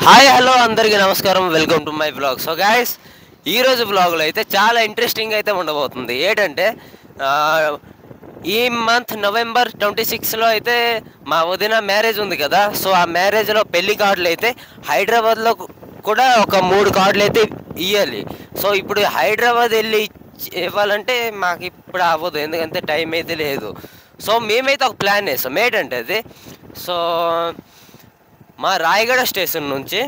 Hi hello అందరికీ నమస్కారం, welcome to my vlog. So guys, ఈరోజు వ్లాగ్లో అయితే చాలా ఇంట్రెస్టింగ్ అయితే ఉండబోతుంది. ఏంటంటే ఈ మంత్ నవంబర్ 26లో అయితే మా వదిన మ్యారేజ్ ఉంది కదా. సో ఆ మ్యారేజ్లో పెళ్లి కార్డులు అయితే హైదరాబాద్లో కూడా ఒక 3 కార్డులు అయితే ఇవ్వాలి. సో ఇప్పుడు హైదరాబాద్ వెళ్ళి ఇవ్వాలంటే మాకు ఇప్పుడు అవ్వదు, ఎందుకంటే టైం అయితే లేదు. సో మేమైతే ఒక ప్లాన్ వేస్తాం. ఏంటంటే అది సో మా రాయగడ స్టేషన్ నుంచి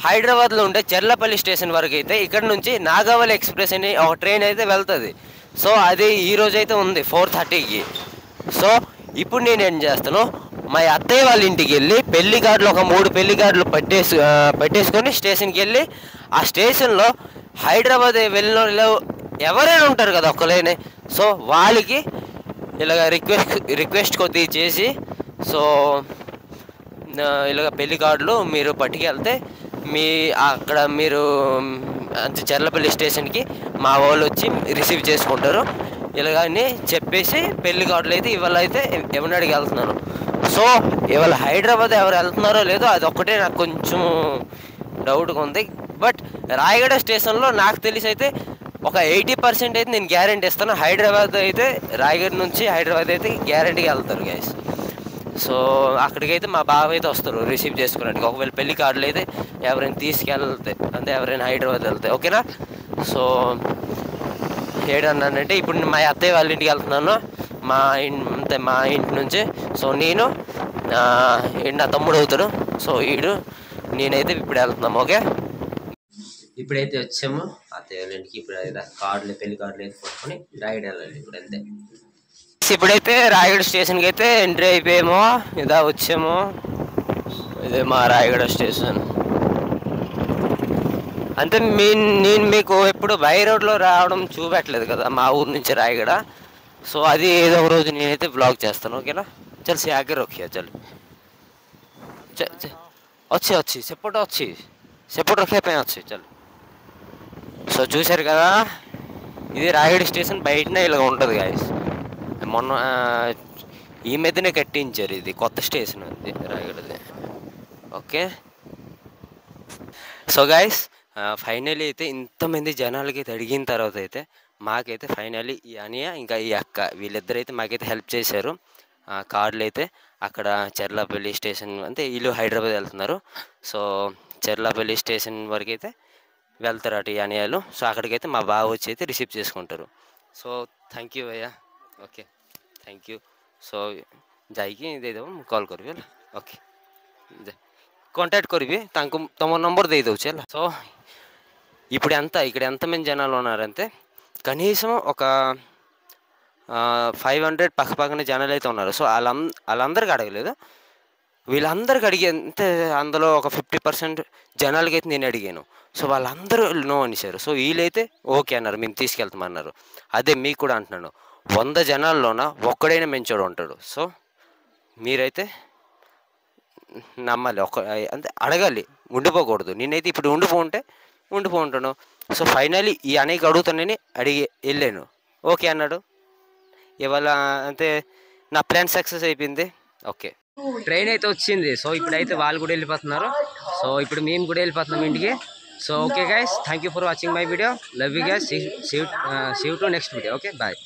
హైదరాబాద్లో ఉండే చెర్లపల్లి స్టేషన్ వరకు అయితే ఇక్కడ నుంచి నాగావళి ఎక్స్ప్రెస్ అని ఒక ట్రైన్ అయితే వెళ్తుంది. సో అది ఈరోజు అయితే ఉంది 4:30కి. సో ఇప్పుడు నేను ఏం చేస్తాను, మా అత్తయ్య వాళ్ళ ఇంటికి వెళ్ళి పెళ్లి కార్డులు ఒక 3 పెళ్లి కార్డులు పెట్టేసుకొని స్టేషన్కి వెళ్ళి ఆ స్టేషన్లో హైదరాబాద్ వెళ్ళిన ఎవరైనా ఉంటారు కదా ఒక్కలేనే. సో వాళ్ళకి ఇలాగ రిక్వెస్ట్ కొద్దిగా చేసి, సో ఇలాగ పెళ్లి కార్డులు మీరు పట్టుకెళ్తే అక్కడ మీరు చెర్లపల్లి స్టేషన్కి మా వాళ్ళు వచ్చి రిసీవ్ చేసుకుంటారు ఇలాగని చెప్పేసి పెళ్లి కార్డులు అయితే ఇవాళ అయితే ఎవరినడికి వెళ్తున్నాను. సో ఇవాళ హైదరాబాద్ ఎవరు వెళ్తున్నారో లేదో అది ఒక్కటే నాకు కొంచెం డౌట్గా ఉంది. బట్ రాయగడ స్టేషన్లో నాకు తెలిసి అయితే ఒక 80% అయితే నేను గ్యారెంటీ ఇస్తాను. హైదరాబాద్ అయితే రాయగడ నుంచి హైదరాబాద్ అయితే గ్యారెంటీగా వెళ్తారు గైస్. సో అక్కడికైతే మా బావ అయితే వస్తారు రిసీవ్ చేసుకోవడానికి. ఒకవేళ పెళ్లి కార్డులు అయితే ఎవరైనా తీసుకెళ్తే, అంటే ఎవరైనా హైదరాబాద్ వెళ్తే ఓకేనా. సో ఏడన్నానంటే ఇప్పుడు మా అత్తయ్య వాళ్ళ ఇంటికి వెళ్తున్నాను మా ఇంటి నుంచి. సో నేను నా తమ్ముడు అవుతాడు. సో నేనైతే ఇప్పుడు వెళ్తున్నాము. ఓకే, ఇప్పుడైతే వచ్చాము అత్తయ్య వాళ్ళ ఇంటికి. ఇప్పుడు అయితే పెళ్లి కార్డులు అయితే పట్టుకొని రాయగడ వెళ్ళాలి ఇప్పుడు అంతే. ఇప్పుడైతే రాయగడ స్టేషన్కి అయితే ఎంట్రీ అయిపోయామో, ఇదా వచ్చాము. ఇదే మా రాయగడ స్టేషన్. అంటే నేను మీకు ఎప్పుడు బై రోడ్లో రావడం చూపెట్టలేదు కదా మా ఊరు నుంచి రాయగడ. సో అది ఏదో ఒక రోజు నేనైతే బ్లాగ్ చేస్తాను. ఓకేనా, చల్ से आगे रखिए चल వచ్చి సెపరేట్ రఖే పై వచ్చి చల్. సో చూశారు కదా, ఇది రాయగడ స్టేషన్ బయటనే ఇలా ఉంటుంది గాయస్. మొన్న ఈ మధ్యనే కట్టించారు, ఇది కొత్త స్టేషన్ అది రాయగడది. ఓకే, సో గాయస్ ఫైనలీ అయితే ఇంతమంది జనాలకి అయితే అడిగిన తర్వాత అయితే మాకైతే ఫైనలీ ఈ అనియ ఇంకా ఈ అక్క వీళ్ళిద్దరైతే మాకైతే హెల్ప్ చేశారు. కార్డులు అయితే అక్కడ చెర్లపల్లి స్టేషన్, అంటే వీళ్ళు హైదరాబాద్ వెళ్తున్నారు. సో చెర్లపల్లి స్టేషన్ వరకు అయితే వెళ్తారు అటు ఈ అనియాలు. సో అక్కడికైతే మా బావ వచ్చి అయితే రిసీవ్ చేసుకుంటారు. సో థ్యాంక్ యూ భయ్యా. Okay, thank you. सो जाइए दे दो, कॉल करिए. ओके, कांटेक्ट करिए, तुम नंबर दे दो चल. సో ఇప్పుడు ఇక్కడ ఎంతమంది జనాలు ఉన్నారంటే కనీసం ఒక 500 పక్కన జనాలు అయితే ఉన్నారు. సో వాళ్ళందరికీ అడగలేదు, వీళ్ళందరికీ అడిగేంతే. అందులో ఒక 50% జనాలకి అయితే నేను అడిగాను. సో వాళ్ళందరూ నో అనేసారు. సో వీళ్ళైతే ఓకే అన్నారు, మేము తీసుకెళ్తామన్నారు. అదే మీకు కూడా అంటున్నాను, 100 జనాల్లోన ఒక్కడైనా మంచోడు ఉంటాడు. సో మీరైతే నమ్మాలి, అంటే అడగాలి, ఉండిపోకూడదు. నేనైతే ఇప్పుడు ఉండిపోంటాను. సో ఫైనలీ ఈ అనేక అడుగుతానని అడిగి వెళ్ళాను. ఓకే అన్నాడు. ఇవాళ అంటే నా ప్లాన్ సక్సెస్ అయిపోయింది. ఓకే, ట్రైన్ అయితే వచ్చింది. సో ఇప్పుడైతే వాళ్ళు కూడా వెళ్ళిపోతున్నారు. సో ఇప్పుడు మేము కూడా వెళ్ళిపోతున్నాం ఇంటికి. So okay guys, thank you for watching my video. Love you guys. See you to next video. Okay, bye.